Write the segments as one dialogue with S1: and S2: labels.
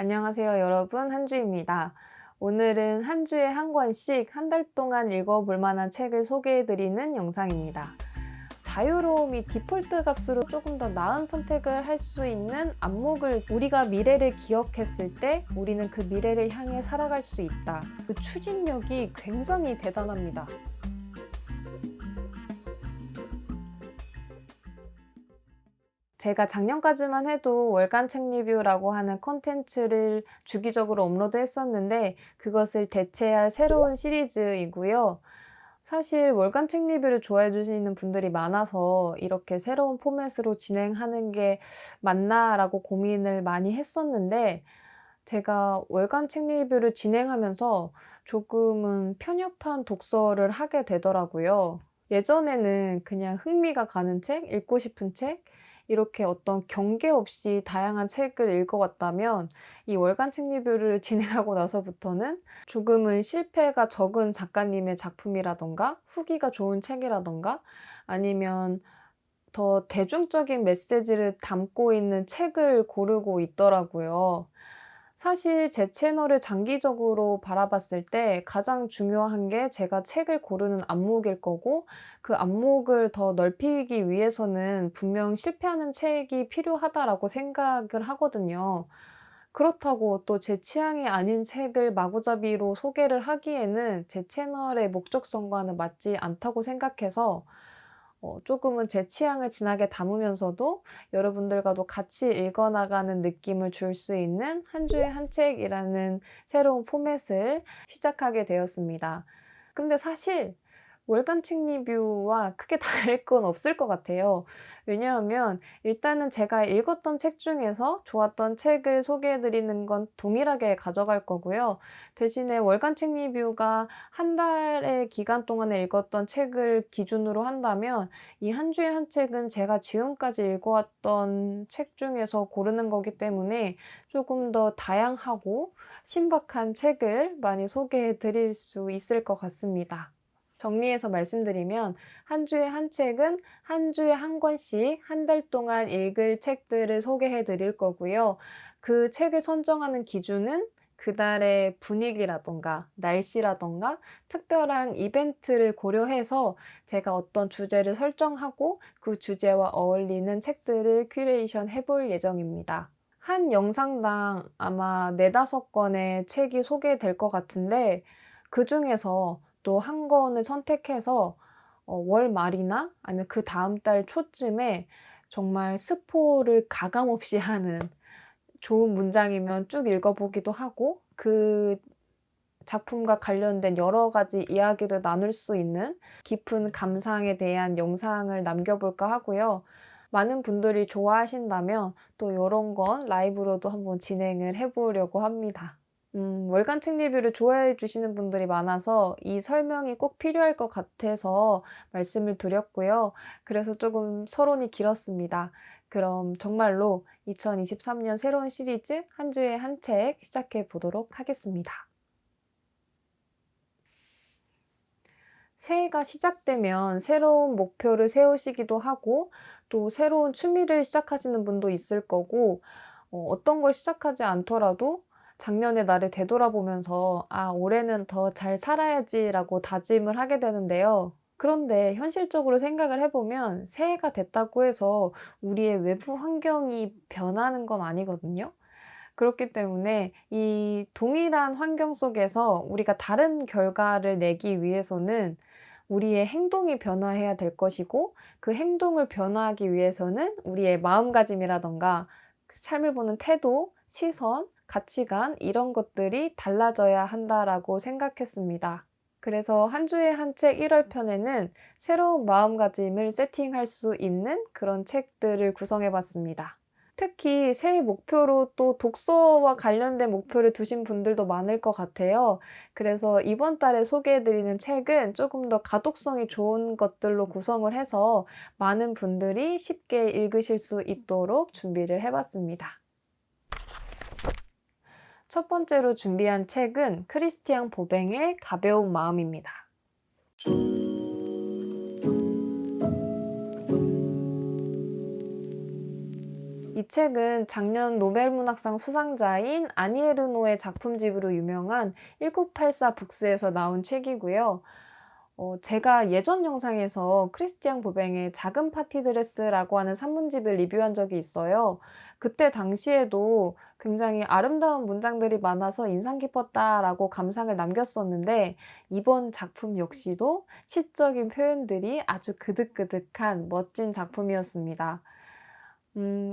S1: 안녕하세요, 여러분. 한주입니다. 오늘은 한 주에 한 권씩 한 달 동안 읽어볼 만한 책을 소개해드리는 영상입니다. 자유로움이 디폴트 값으로 조금 더 나은 선택을 할 수 있는 안목을 우리가 미래를 기억했을 때 우리는 그 미래를 향해 살아갈 수 있다. 그 추진력이 굉장히 대단합니다. 제가 작년까지만 해도 월간 책 리뷰라고 하는 콘텐츠를 주기적으로 업로드했었는데 그것을 대체할 새로운 시리즈이고요. 사실 월간 책 리뷰를 좋아해 주시는 분들이 많아서 이렇게 새로운 포맷으로 진행하는 게 맞나라고 고민을 많이 했었는데 제가 월간 책 리뷰를 진행하면서 조금은 편협한 독서를 하게 되더라고요. 예전에는 그냥 흥미가 가는 책, 읽고 싶은 책, 이렇게 어떤 경계 없이 다양한 책을 읽어왔다면 이 월간 책 리뷰를 진행하고 나서부터는 조금은 실패가 적은 작가님의 작품이라던가 후기가 좋은 책이라던가 아니면 더 대중적인 메시지를 담고 있는 책을 고르고 있더라고요. 사실 제 채널을 장기적으로 바라봤을 때 가장 중요한 게 제가 책을 고르는 안목일 거고 그 안목을 더 넓히기 위해서는 분명 실패하는 책이 필요하다라고 생각을 하거든요. 그렇다고 또 제 취향이 아닌 책을 마구잡이로 소개를 하기에는 제 채널의 목적성과는 맞지 않다고 생각해서 조금은 제 취향을 진하게 담으면서도 여러분들과도 같이 읽어 나가는 느낌을 줄 수 있는 한 주에 한 책이라는 새로운 포맷을 시작하게 되었습니다. 근데 사실 월간 책 리뷰와 크게 다를 건 없을 것 같아요. 왜냐하면 일단은 제가 읽었던 책 중에서 좋았던 책을 소개해 드리는 건 동일하게 가져갈 거고요. 대신에 월간 책 리뷰가 한 달의 기간 동안에 읽었던 책을 기준으로 한다면 이 한 주에 한 책은 제가 지금까지 읽어왔던 책 중에서 고르는 거기 때문에 조금 더 다양하고 신박한 책을 많이 소개해 드릴 수 있을 것 같습니다. 정리해서 말씀드리면 한 주에 한 책은 한 주에 한 권씩 한 달 동안 읽을 책들을 소개해 드릴 거고요. 그 책을 선정하는 기준은 그달의 분위기라든가 날씨라든가 특별한 이벤트를 고려해서 제가 어떤 주제를 설정하고 그 주제와 어울리는 책들을 큐레이션 해볼 예정입니다. 한 영상당 아마 4-5 권의 책이 소개될 것 같은데 그중에서 또 한 권을 선택해서 월말이나 아니면 그다음 달 초쯤에 정말 스포를 가감 없이 하는 좋은 문장이면 쭉 읽어 보기도 하고 그 작품과 관련된 여러 가지 이야기를 나눌 수 있는 깊은 감상에 대한 영상을 남겨 볼까 하고요. 많은 분들이 좋아하신다면 또 요런 건 라이브로도 한번 진행을 해 보려고 합니다. 월간 책 리뷰를 좋아해 주시는 분들이 많아서 이 설명이 꼭 필요할 것 같아서 말씀을 드렸고요. 그래서 조금 서론이 길었습니다. 그럼 정말로 2023년 새로운 시리즈 한 주에 한 책 시작해 보도록 하겠습니다. 새해가 시작되면 새로운 목표를 세우시기도 하고 또 새로운 취미를 시작하시는 분도 있을 거고 어떤 걸 시작하지 않더라도 작년의 나를 되돌아보면서 '아 올해는 더 잘 살아야지.'라고 다짐을 하게 되는데요. 그런데 현실적으로 생각을 해 보면 새해가 됐다고 해서 우리의 외부 환경이 변하는 건 아니거든요. 그렇기 때문에 이 동일한 환경 속에서 우리가 다른 결과를 내기 위해서는 우리의 행동이 변화해야 될 것이고 그 행동을 변화하기 위해서는 우리의 마음가짐이라든가 삶을 보는 태도, 시선, 가치관 이런 것들이 달라져야 한다라고 생각했습니다. 그래서 한 주에 한 책 1월 편에는 새로운 마음가짐을 세팅할 수 있는 그런 책들을 구성해 봤습니다. 특히 새해 목표로 또 독서와 관련된 목표를 두신 분들도 많을 것 같아요. 그래서 이번 달에 소개해 드리는 책은 조금 더 가독성이 좋은 것들로 구성을 해서 많은 분들이 쉽게 읽으실 수 있도록 준비를 해 봤습니다. 첫 번째로 준비한 책은 크리스티앙 보뱅의 가벼운 마음입니다. 이 이 책은 작년 노벨문학상 수상자인 아니 에르노의 작품집으로 유명한 1984 북스에서 나온 책이고요. 제가 예전 영상에서 크리스티앙 보뱅의 작은 파티 드레스라고 하는 산문집을 리뷰한 적이 있어요. 그때 당시에도 굉장히 아름다운 문장들이 많아서 인상 깊었다라고 감상을 남겼었는데, 이번 작품 역시도 시적인 표현들이 아주 그득그득한 멋진 작품이었습니다.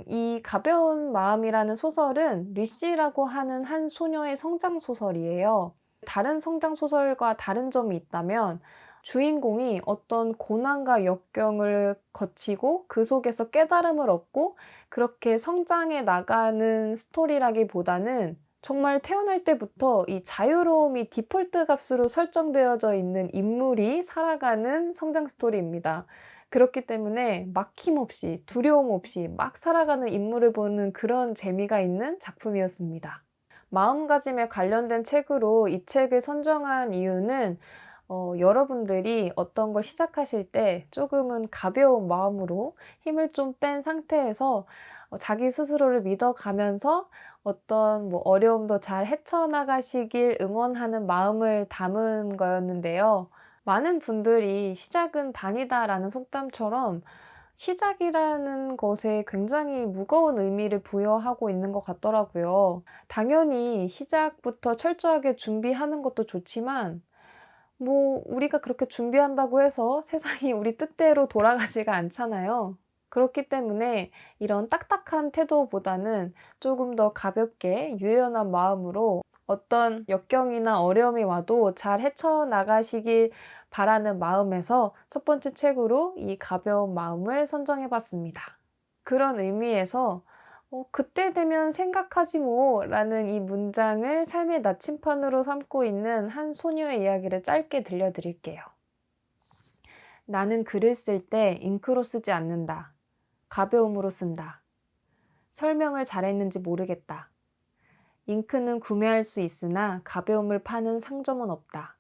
S1: 이 가벼운 마음이라는 소설은 리씨라고 하는 한 소녀의 성장 소설이에요. 다른 성장 소설과 다른 점이 있다면, 주인공이 어떤 고난과 역경을 거치고 그 속에서 깨달음을 얻고 그렇게 성장해 나가는 스토리라기보다는, 정말 태어날 때부터 이 자유로움이 디폴트 값으로 설정되어져 있는 인물이 살아가는 성장 스토리입니다. 그렇기 때문에 막힘없이 두려움 없이 막 살아가는 인물을 보는 그런 재미가 있는 작품이었습니다. 마음가짐에 관련된 책으로 이 책을 선정한 이유는, 여러분들이 어떤 걸 시작하실 때 조금은 가벼운 마음으로 힘을 좀 뺀 상태에서 자기 스스로를 믿어가면서 어떤 어려움도 잘 헤쳐나가시길 응원하는 마음을 담은 거였는데요. 많은 분들이 "시작은 반이다."라는 속담처럼 시작이라는 것에 굉장히 무거운 의미를 부여하고 있는 것 같더라고요. 당연히 시작부터 철저하게 준비하는 것도 좋지만, 우리가 그렇게 준비한다고 해서 세상이 우리 뜻대로 돌아가지가 않잖아요. 그렇기 때문에 이런 딱딱한 태도보다는 조금 더 가볍게 유연한 마음으로 어떤 역경이나 어려움이 와도 잘 헤쳐나가시길 바라는 마음에서 첫 번째 책으로 이 가벼운 마음을 선정해 봤습니다. 그런 의미에서 그때 되면 생각하지 뭐 라는 이 문장을 삶의 나침판으로 삼고 있는 한 소녀의 이야기를 짧게 들려드릴게요. 나는 글을 쓸 때 잉크로 쓰지 않는다. 가벼움으로 쓴다. 설명을 잘했는지 모르겠다. 잉크는 구매할 수 있으나 가벼움을 파는 상점은 없다.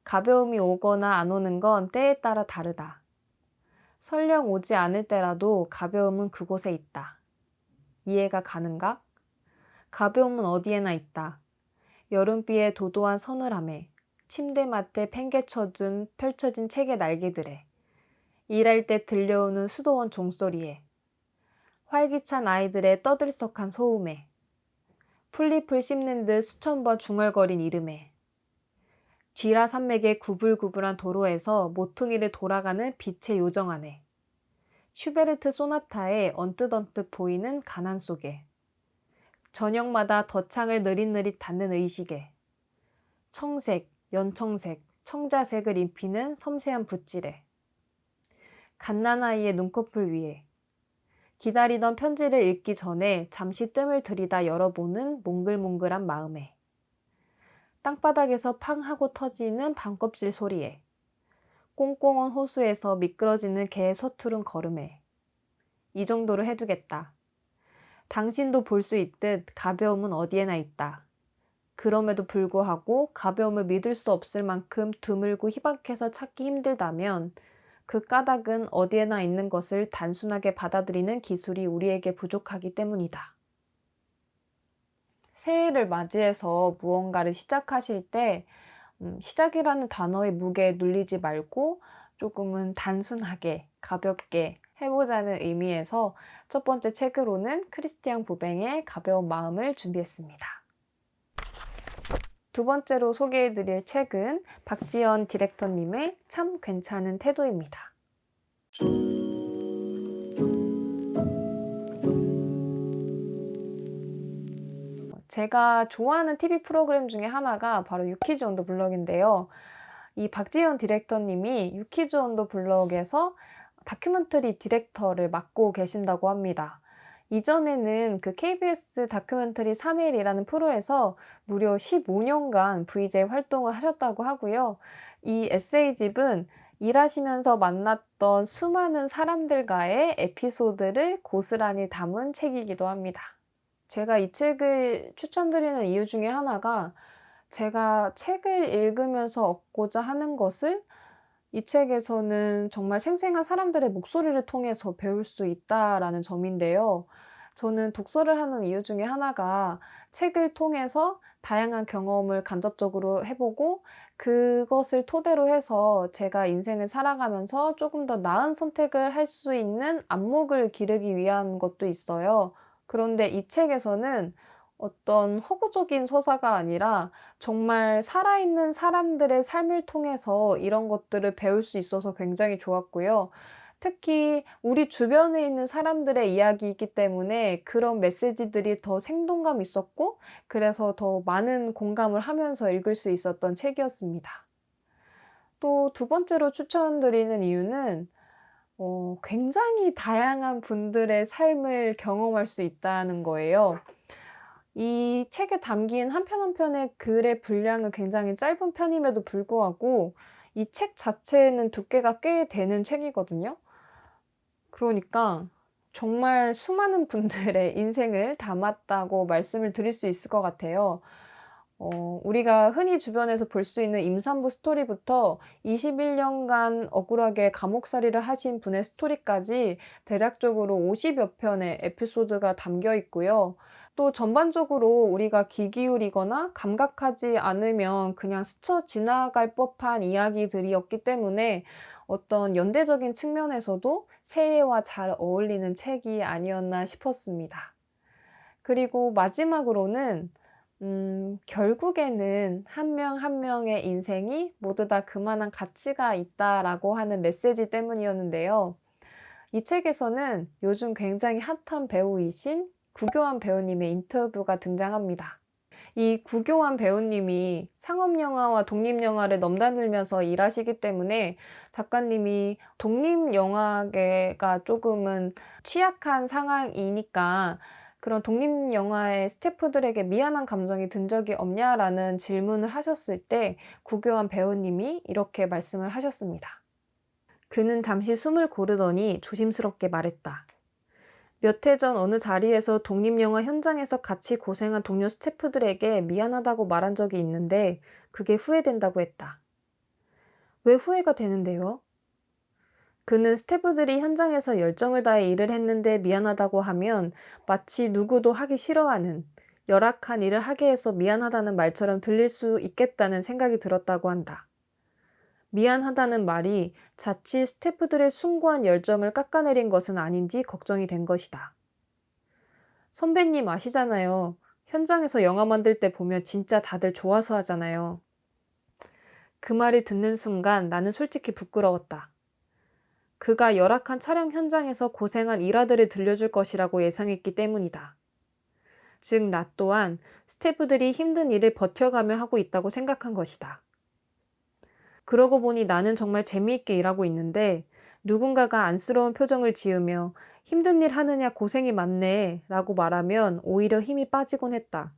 S1: 가벼움이 오거나 안 오는 건 때에 따라 다르다. 설령 오지 않을 때라도 가벼움은 그곳에 있다. 이해가 가는가? 가벼움은 어디에나 있다. 여름비의 도도한 서늘함에, 침대맡에 팽개쳐준 펼쳐진 책의 날개들에, 일할 때 들려오는 수도원 종소리에, 활기찬 아이들의 떠들썩한 소음에, 풀잎을 씹는 듯 수천 번 중얼거린 이름에, 쥐라 산맥의 구불구불한 도로에서 모퉁이를 돌아가는 빛의 요정 안에, 슈베르트 소나타에 언뜻언뜻 보이는 가난 속에, 저녁마다 덧창을 느릿느릿 닿는 의식에, 청색, 연청색, 청자색을 입히는 섬세한 붓질에, 갓난아이의 눈꺼풀 위에, 기다리던 편지를 읽기 전에 잠시 뜸을 들이다 열어보는 몽글몽글한 마음에, 땅바닥에서 팡 하고 터지는 밤껍질 소리에, 꽁꽁한 호수에서 미끄러지는 개의 서투른 걸음에, 이 정도로 해두겠다. 당신도 볼 수 있듯 가벼움은 어디에나 있다. 그럼에도 불구하고 가벼움을 믿을 수 없을 만큼 드물고 희박해서 찾기 힘들다면 그 까닭은 어디에나 있는 것을 단순하게 받아들이는 기술이 우리에게 부족하기 때문이다. 새해를 맞이해서 무언가를 시작하실 때 시작이라는 단어의 무게에 눌리지 말고 조금은 단순하게 가볍게 해보자는 의미에서 첫 번째 책으로는 크리스티앙 보뱅의 가벼운 마음을 준비했습니다. 두 번째로 소개해드릴 책은 박지연 디렉터님의 참 괜찮은 태도입니다. 제가 좋아하는 TV 프로그램 중에 하나가 바로 유키즈 온 더 블럭인데요. 이 박지연 디렉터님이 유키즈 온 더 블럭에서 다큐멘터리 디렉터를 맡고 계신다고 합니다. 이전에는 그 KBS 다큐멘터리 3일이라는 프로에서 무려 15년간 VJ 활동을 하셨다고 하고요. 이 에세이집은 일하시면서 만났던 수많은 사람들과의 에피소드를 고스란히 담은 책이기도 합니다. 제가 이 책을 추천드리는 이유 중에 하나가, 제가 책을 읽으면서 얻고자 하는 것을 이 책에서는 정말 생생한 사람들의 목소리를 통해서 배울 수 있다라는 점인데요. 저는 독서를 하는 이유 중에 하나가 책을 통해서 다양한 경험을 간접적으로 해보고 그것을 토대로 해서 제가 인생을 살아가면서 조금 더 나은 선택을 할 수 있는 안목을 기르기 위한 것도 있어요. 그런데 이 책에서는 어떤 허구적인 서사가 아니라 정말 살아있는 사람들의 삶을 통해서 이런 것들을 배울 수 있어서 굉장히 좋았고요. 특히 우리 주변에 있는 사람들의 이야기이기 때문에 그런 메시지들이 더 생동감 있었고, 그래서 더 많은 공감을 하면서 읽을 수 있었던 책이었습니다. 또 두 번째로 추천드리는 이유는 굉장히 다양한 분들의 삶을 경험할 수 있다는 거예요. 이 책에 담긴 한 편 한 편의 글의 분량은 굉장히 짧은 편임에도 불구하고 이 책 자체는 두께가 꽤 되는 책이거든요. 그러니까 정말 수많은 분들의 인생을 담았다고 말씀을 드릴 수 있을 것 같아요. 우리가 흔히 주변에서 볼 수 있는 임산부 스토리부터 21년간 억울하게 감옥살이를 하신 분의 스토리까지 대략적으로 50여 편의 에피소드가 담겨 있고요. 또 전반적으로 우리가 귀 기울이거나 감각하지 않으면 그냥 스쳐 지나갈 법한 이야기들이었기 때문에 어떤 연대적인 측면에서도 새해와 잘 어울리는 책이 아니었나 싶었습니다. 그리고 마지막으로는 결국에는 한 명 한 명의 인생이 모두 다 그만한 가치가 있다라고 하는 메시지 때문이었는데요. 이 책에서는 요즘 굉장히 핫한 배우이신 구교환 배우님의 인터뷰가 등장합니다. 이 구교환 배우님이 상업영화와 독립영화를 넘나들면서 일하시기 때문에 작가님이 독립영화계가 조금은 취약한 상황이니까 그런 독립영화의 스태프들에게 미안한 감정이 든 적이 없냐라는 질문을 하셨을 때 구교환 배우님이 이렇게 말씀을 하셨습니다. 그는 잠시 숨을 고르더니 조심스럽게 말했다. 몇 해 전 어느 자리에서 독립영화 현장에서 같이 고생한 동료 스태프들에게 미안하다고 말한 적이 있는데 그게 후회된다고 했다. 왜 후회가 되는데요? 그는 스태프들이 현장에서 열정을 다해 일을 했는데 미안하다고 하면 마치 누구도 하기 싫어하는 열악한 일을 하게 해서 미안하다는 말처럼 들릴 수 있겠다는 생각이 들었다고 한다. 미안하다는 말이 자칫 스태프들의 숭고한 열정을 깎아내린 것은 아닌지 걱정이 된 것이다. 선배님 아시잖아요. 현장에서 영화 만들 때 보면 진짜 다들 좋아서 하잖아요. 그 말을 듣는 순간 나는 솔직히 부끄러웠다. 그가 열악한 촬영 현장에서 고생한 일화들을 들려줄 것이라고 예상했기 때문이다. 즉, 나 또한 스태프들이 힘든 일을 버텨가며 하고 있다고 생각한 것이다. 그러고 보니 나는 정말 재미있게 일하고 있는데 누군가가 안쓰러운 표정을 지으며 힘든 일 하느냐 고생이 많네 라고 말하면 오히려 힘이 빠지곤 했다.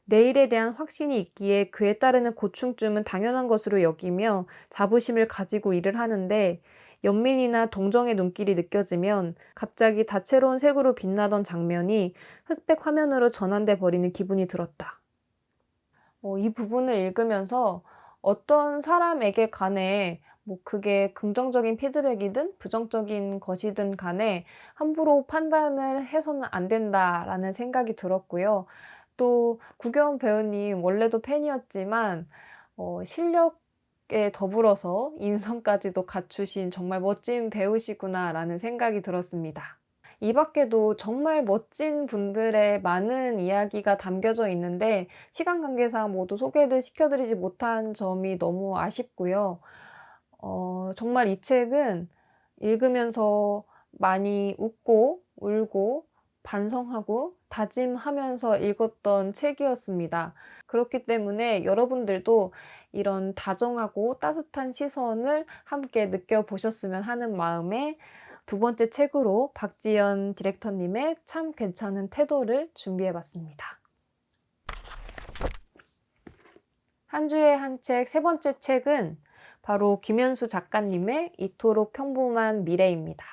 S1: 내일에 대한 확신이 있기에 그에 따르는 고충쯤은 당연한 것으로 여기며 자부심을 가지고 일을 하는데 연민이나 동정의 눈길이 느껴지면 갑자기 다채로운 색으로 빛나던 장면이 흑백 화면으로 전환돼 버리는 기분이 들었다. 이 부분을 읽으면서 어떤 사람에게 간에 뭐 그게 긍정적인 피드백이든 부정적인 것이든 간에 함부로 판단을 해서는 안 된다라는 생각이 들었고요. 또 구경 배우님 원래도 팬이었지만 실력에 더불어서 인성까지도 갖추신 정말 멋진 배우시구나라는 생각이 들었습니다. 이 밖에도 정말 멋진 분들의 많은 이야기가 담겨져 있는데 시간 관계상 모두 소개를 시켜드리지 못한 점이 너무 아쉽고요. 정말 이 책은 읽으면서 많이 웃고 울고 반성하고 다짐하면서 읽었던 책이었습니다. 그렇기 때문에 여러분들도 이런 다정하고 따뜻한 시선을 함께 느껴보셨으면 하는 마음에 두 번째 책으로 박지연 디렉터님의 참 괜찮은 태도를 준비해봤습니다. 한 주에 한 책, 세 번째 책은 바로 김현수 작가님의 이토록 평범한 미래입니다.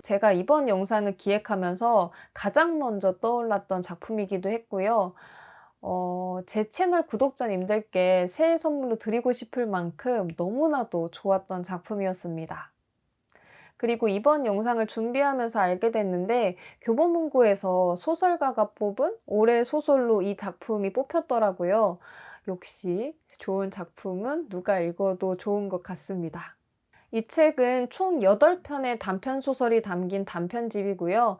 S1: 제가 이번 영상을 기획하면서 가장 먼저 떠올랐던 작품이기도 했고요. 제 채널 구독자님들께 새해 선물로 드리고 싶을 만큼 너무나도 좋았던 작품이었습니다. 그리고 이번 영상을 준비하면서 알게 됐는데 교보문고에서 소설가가 뽑은 올해 소설로 이 작품이 뽑혔더라고요. 역시 좋은 작품은 누가 읽어도 좋은 것 같습니다. 이 책은 총 8편의 단편 소설이 담긴 단편집이고요.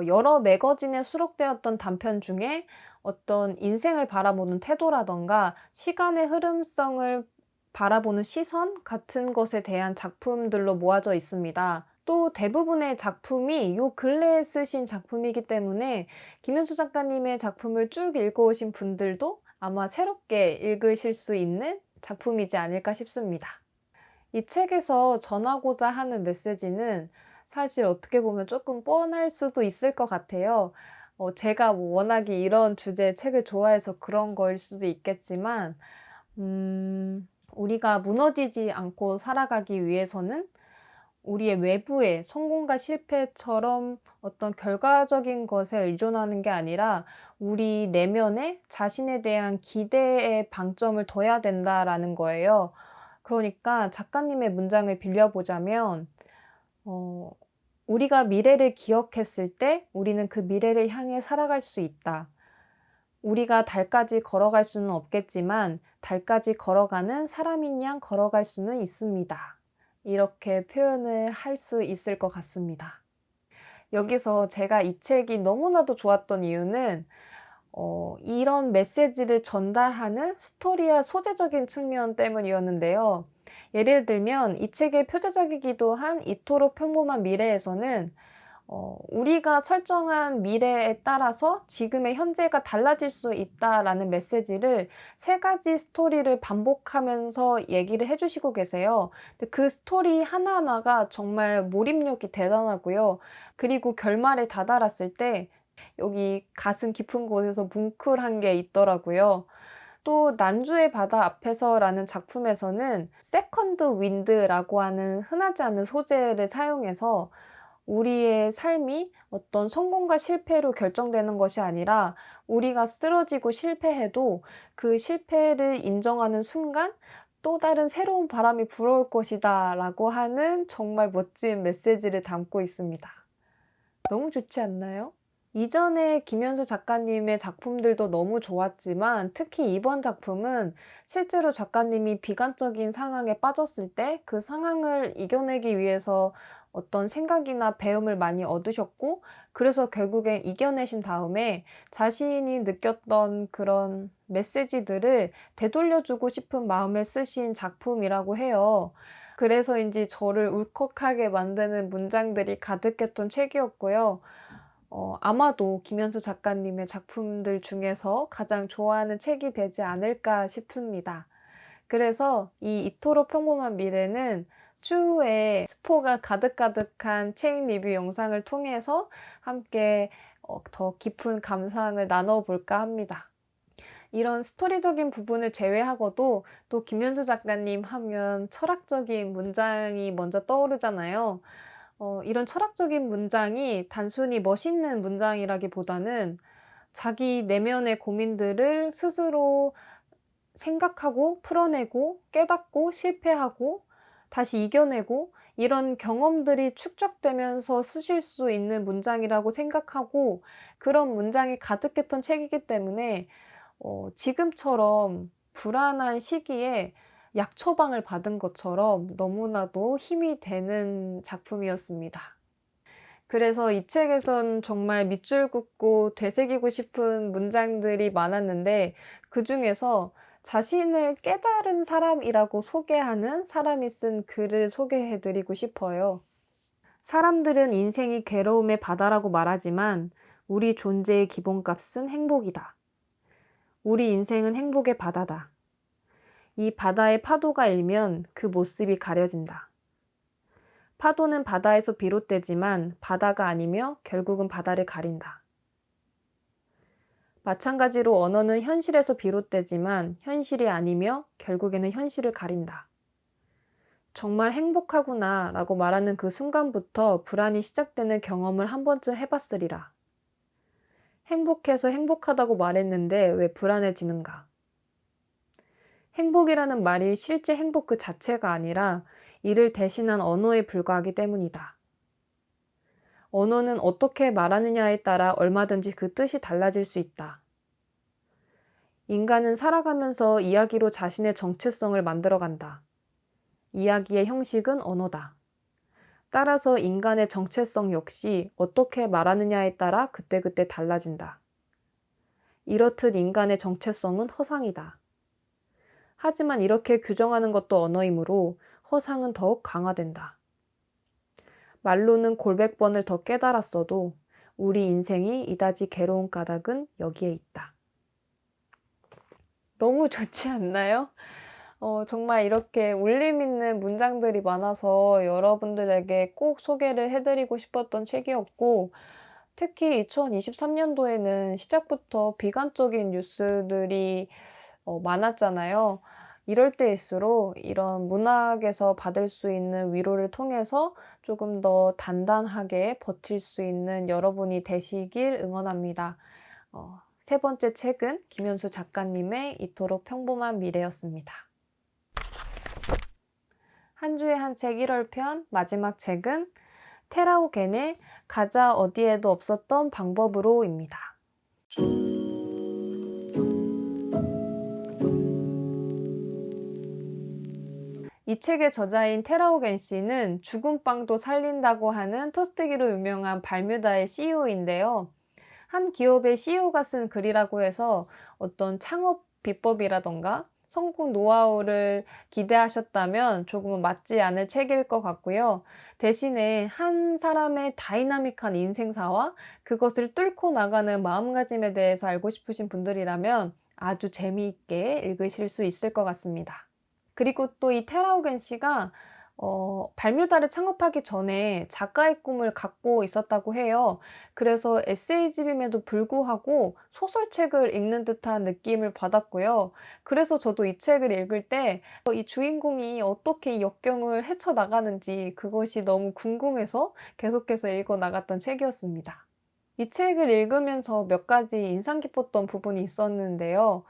S1: 여러 매거진에 수록되었던 단편 중에 어떤 인생을 바라보는 태도라던가 시간의 흐름성을 바라보는 시선 같은 것에 대한 작품들로 모아져 있습니다. 또 대부분의 작품이 요 근래에 쓰신 작품이기 때문에 김현수 작가님의 작품을 쭉 읽어오신 분들도 아마 새롭게 읽으실 수 있는 작품이지 않을까 싶습니다. 이 책에서 전하고자 하는 메시지는 사실 어떻게 보면 조금 뻔할 수도 있을 것 같아요. 제가 워낙에 이런 주제의 책을 좋아해서 그런 거일 수도 있겠지만, 우리가 무너지지 않고 살아가기 위해서는 우리의 외부의 성공과 실패처럼 어떤 결과적인 것에 의존하는 게 아니라 우리 내면에 자신에 대한 기대에 방점을 둬야 된다라는 거예요. 그러니까 작가님의 문장을 빌려보자면, 어, 우리가 미래를 기억했을 때 우리는 그 미래를 향해 살아갈 수 있다. 우리가 달까지 걸어갈 수는 없겠지만 달까지 걸어가는 사람인 양 걸어갈 수는 있습니다. 이렇게 표현을 할 수 있을 것 같습니다. 여기서 제가 이 책이 너무나도 좋았던 이유는 이런 메시지를 전달하는 스토리와 소재적인 측면 때문이었는데요. 예를 들면 이 책의 표제작이기도 한 이토록 평범한 미래에서는 우리가 설정한 미래에 따라서 지금의 현재가 달라질 수 있다라는 메시지를 3가지 스토리를 반복하면서 얘기를 해주시고 계세요. 근데 그 스토리 하나하나가 정말 몰입력이 대단하고요. 그리고 결말에 다다랐을 때 여기 가슴 깊은 곳에서 뭉클한 게 있더라고요. 또 난주의 바다 앞에서라는 작품에서는 세컨드 윈드라고 하는 흔하지 않은 소재를 사용해서 우리의 삶이 어떤 성공과 실패로 결정되는 것이 아니라 우리가 쓰러지고 실패해도 그 실패를 인정하는 순간 또 다른 새로운 바람이 불어올 것이다 라고 하는 정말 멋진 메시지를 담고 있습니다. 너무 좋지 않나요? 이전에 김현수 작가님의 작품들도 너무 좋았지만 특히 이번 작품은 실제로 작가님이 비관적인 상황에 빠졌을 때 그 상황을 이겨내기 위해서 어떤 생각이나 배움을 많이 얻으셨고 그래서 결국엔 이겨내신 다음에 자신이 느꼈던 그런 메시지들을 되돌려주고 싶은 마음에 쓰신 작품이라고 해요. 그래서인지 저를 울컥하게 만드는 문장들이 가득했던 책이었고요. 아마도 김현수 작가님의 작품들 중에서 가장 좋아하는 책이 되지 않을까 싶습니다. 그래서 이 이토록 평범한 미래는 추후에 스포가 가득가득한 책 리뷰 영상을 통해서 함께 더 깊은 감상을 나눠볼까 합니다. 이런 스토리적인 부분을 제외하고도 또 김현수 작가님 하면 철학적인 문장이 먼저 떠오르잖아요. 이런 철학적인 문장이 단순히 멋있는 문장이라기보다는 자기 내면의 고민들을 스스로 생각하고 풀어내고 깨닫고 실패하고 다시 이겨내고 이런 경험들이 축적되면서 쓰실 수 있는 문장이라고 생각하고 그런 문장이 가득했던 책이기 때문에 지금처럼 불안한 시기에 약 처방을 받은 것처럼 너무나도 힘이 되는 작품이었습니다. 그래서 이 책에선 정말 밑줄 긋고 되새기고 싶은 문장들이 많았는데 그중에서 자신을 깨달은 사람이라고 소개하는 사람이 쓴 글을 소개해드리고 싶어요. 사람들은 인생이 괴로움의 바다라고 말하지만 우리 존재의 기본값은 행복이다. 우리 인생은 행복의 바다다. 이 바다의 파도가 일면 그 모습이 가려진다. 파도는 바다에서 비롯되지만 바다가 아니며 결국은 바다를 가린다. 마찬가지로 언어는 현실에서 비롯되지만 현실이 아니며 결국에는 현실을 가린다. 정말 행복하구나 라고 말하는 그 순간부터 불안이 시작되는 경험을 한 번쯤 해봤으리라. 행복해서 행복하다고 말했는데 왜 불안해지는가? 행복이라는 말이 실제 행복 그 자체가 아니라 이를 대신한 언어에 불과하기 때문이다. 언어는 어떻게 말하느냐에 따라 얼마든지 그 뜻이 달라질 수 있다. 인간은 살아가면서 이야기로 자신의 정체성을 만들어간다. 이야기의 형식은 언어다. 따라서 인간의 정체성 역시 어떻게 말하느냐에 따라 그때그때 달라진다. 이렇듯 인간의 정체성은 허상이다. 하지만 이렇게 규정하는 것도 언어이므로 허상은 더욱 강화된다. 말로는 골백 번을 더 깨달았어도 우리 인생이 이다지 괴로운 까닭은 여기에 있다. 너무 좋지 않나요? 정말 이렇게 울림 있는 문장들이 많아서 여러분들에게 꼭 소개를 해드리고 싶었던 책이었고, 특히 2023년도에는 시작부터 비관적인 뉴스들이 많았잖아요. 이럴 때일수록 이런 문학에서 받을 수 있는 위로를 통해서 조금 더 단단하게 버틸 수 있는 여러분이 되시길 응원합니다. 세 번째 책은 김현수 작가님의 이토록 평범한 미래였습니다. 한 주에 한 책 1월 편 마지막 책은 테라오겐의 가자 어디에도 없었던 방법으로입니다. 이 책의 저자인 테라오겐 씨는 죽은 빵도 살린다고 하는 토스트기로 유명한 발뮤다의 CEO인데요. 한 기업의 CEO가 쓴 글이라고 해서 어떤 창업 비법이라던가 성공 노하우를 기대하셨다면 조금은 맞지 않을 책일 것 같고요. 대신에 한 사람의 다이나믹한 인생사와 그것을 뚫고 나가는 마음가짐에 대해서 알고 싶으신 분들이라면 아주 재미있게 읽으실 수 있을 것 같습니다. 그리고 또 이 테라오겐 씨가 발뮤다를 창업하기 전에 작가의 꿈을 갖고 있었다고 해요. 그래서 에세이집임에도 불구하고 소설책을 읽는 듯한 느낌을 받았고요. 그래서 저도 이 책을 읽을 때 이 주인공이 어떻게 이 역경을 헤쳐나가는지 그것이 너무 궁금해서 계속해서 읽어 나갔던 책이었습니다. 이 책을 읽으면서 몇 가지 인상 깊었던 부분이 있었는데요.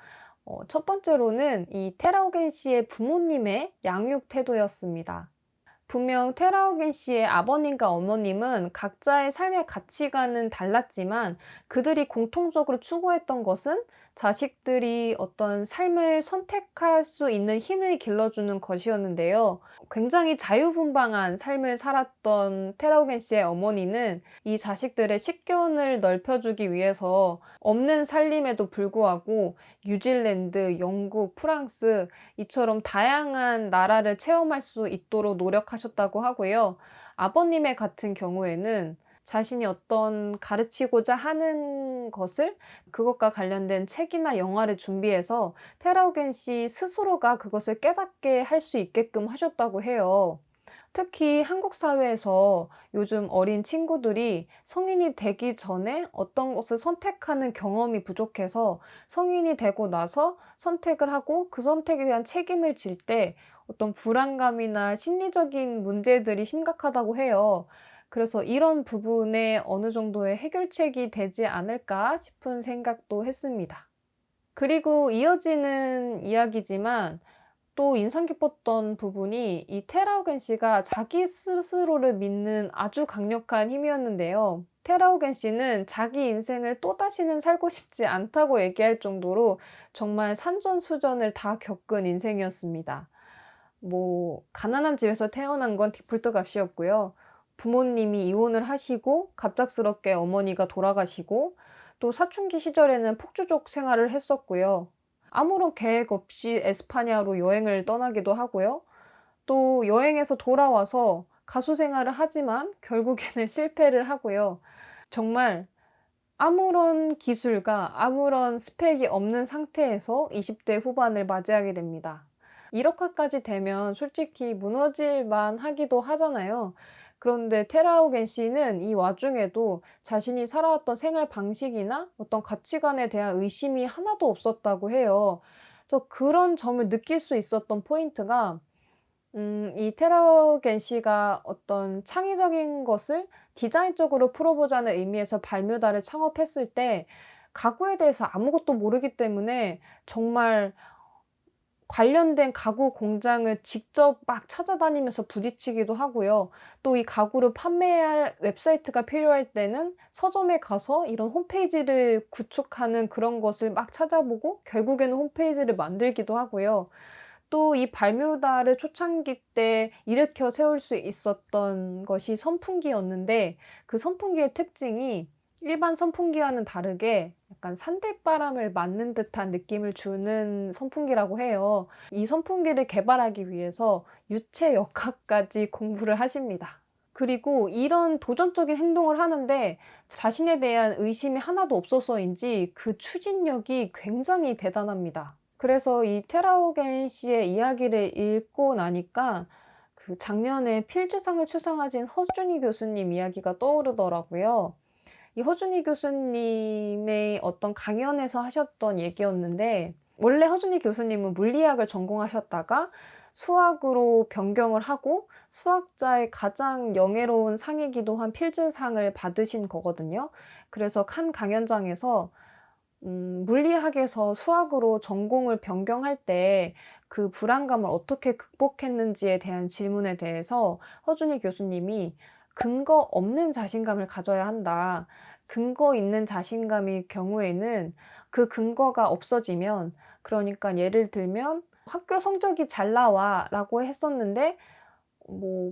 S1: 첫 번째로는 이 테라오겐 씨의 부모님의 양육 태도였습니다. 분명 테라오겐 씨의 아버님과 어머님은 각자의 삶의 가치관은 달랐지만 그들이 공통적으로 추구했던 것은 자식들이 어떤 삶을 선택할 수 있는 힘을 길러주는 것이었는데요. 굉장히 자유분방한 삶을 살았던 테라오겐 씨의 어머니는 이 자식들의 식견을 넓혀주기 위해서 없는 살림에도 불구하고 뉴질랜드, 영국, 프랑스 이처럼 다양한 나라를 체험할 수 있도록 노력하셨다고 하고요. 아버님의 같은 경우에는 자신이 어떤 가르치고자 하는 것을 그것과 관련된 책이나 영화를 준비해서 테라오겐 씨 스스로가 그것을 깨닫게 할 수 있게끔 하셨다고 해요. 특히 한국 사회에서 요즘 어린 친구들이 성인이 되기 전에 어떤 것을 선택하는 경험이 부족해서 성인이 되고 나서 선택을 하고 그 선택에 대한 책임을 질 때 어떤 불안감이나 심리적인 문제들이 심각하다고 해요. 그래서 이런 부분에 어느 정도의 해결책이 되지 않을까 싶은 생각도 했습니다. 그리고 이어지는 이야기지만 또 인상 깊었던 부분이 이 테라오겐 씨가 자기 스스로를 믿는 아주 강력한 힘이었는데요. 테라오겐 씨는 자기 인생을 또다시는 살고 싶지 않다고 얘기할 정도로 정말 산전수전을 다 겪은 인생이었습니다. 가난한 집에서 태어난 건 디폴트 값이었고요. 부모님이 이혼을 하시고 갑작스럽게 어머니가 돌아가시고 또 사춘기 시절에는 폭주족 생활을 했었고요. 아무런 계획 없이 에스파냐로 여행을 떠나기도 하고요. 또 여행에서 돌아와서 가수 생활을 하지만 결국에는 실패를 하고요. 정말 아무런 기술과 아무런 스펙이 없는 상태에서 20대 후반을 맞이하게 됩니다. 이렇게까지 되면 솔직히 무너질 만하기도 하잖아요. 그런데 테라오겐 씨는 이 와중에도 자신이 살아왔던 생활 방식이나 어떤 가치관에 대한 의심이 하나도 없었다고 해요. 그래서 그런 점을 느낄 수 있었던 포인트가 이 테라겐 씨가 어떤 창의적인 것을 디자인적으로 풀어보자는 의미에서 발뮤다를 창업했을 때 가구에 대해서 아무것도 모르기 때문에 정말 관련된 가구 공장을 직접 막 찾아다니면서 부딪히기도 하고요. 또 이 가구를 판매할 웹사이트가 필요할 때는 서점에 가서 이런 홈페이지를 구축하는 그런 것을 막 찾아보고 결국에는 홈페이지를 만들기도 하고요. 또 이 발뮤다를 초창기 때 일으켜 세울 수 있었던 것이 선풍기였는데 그 선풍기의 특징이 일반 선풍기와는 다르게 약간 산들바람을 맞는 듯한 느낌을 주는 선풍기라고 해요. 이 선풍기를 개발하기 위해서 유체 역학까지 공부를 하십니다. 그리고 이런 도전적인 행동을 하는데 자신에 대한 의심이 하나도 없어서인지 그 추진력이 굉장히 대단합니다. 그래서 이 테라우겐 씨의 이야기를 읽고 나니까 그 작년에 필즈상을 수상하신 허준희 교수님 이야기가 떠오르더라고요. 이 허준희 교수님의 어떤 강연에서 하셨던 얘기였는데, 원래 허준희 교수님은 물리학을 전공하셨다가 수학으로 변경을 하고 수학자의 가장 영예로운 상이기도 한 필즈상을 받으신 거거든요. 그래서 한 강연장에서 물리학에서 수학으로 전공을 변경할 때 그 불안감을 어떻게 극복했는지에 대한 질문에 대해서 허준희 교수님이 근거 없는 자신감을 가져야 한다. 근거 있는 자신감일 경우에는 그 근거가 없어지면, 그러니까 예를 들면 학교 성적이 잘 나와 라고 했었는데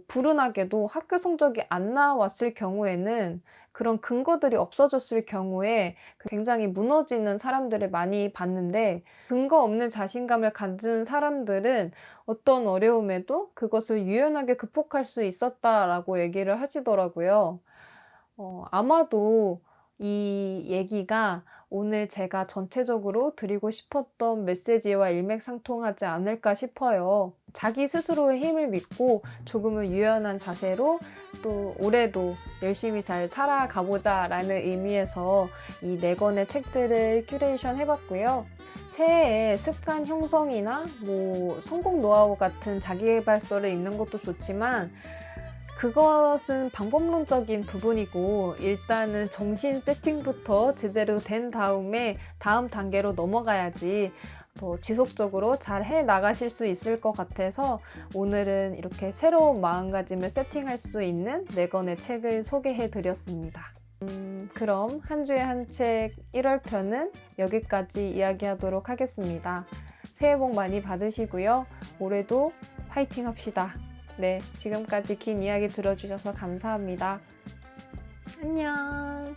S1: 불운하게도 학교 성적이 안 나왔을 경우에는 그런 근거들이 없어졌을 경우에 굉장히 무너지는 사람들을 많이 봤는데, 근거 없는 자신감을 가진 사람들은 어떤 어려움에도 그것을 유연하게 극복할 수 있었다라고 얘기를 하시더라고요. 아마도 이 얘기가 오늘 제가 전체적으로 드리고 싶었던 메시지와 일맥상통하지 않을까 싶어요. 자기 스스로의 힘을 믿고 조금은 유연한 자세로 또 올해도 열심히 잘 살아가보자 라는 의미에서 이 4권의 책들을 큐레이션 해봤고요. 새해에 습관 형성이나 성공 노하우 같은 자기계발서를 읽는 것도 좋지만 그것은 방법론적인 부분이고, 일단은 정신 세팅부터 제대로 된 다음에 다음 단계로 넘어가야지 더 지속적으로 잘 해 나가실 수 있을 것 같아서 오늘은 이렇게 새로운 마음가짐을 세팅할 수 있는 4권의 책을 소개해 드렸습니다. 그럼 한 주에 한 책 1월편은 여기까지 이야기하도록 하겠습니다. 새해 복 많이 받으시고요. 올해도 화이팅 합시다. 네, 지금까지 긴 이야기 들어주셔서 감사합니다. 안녕.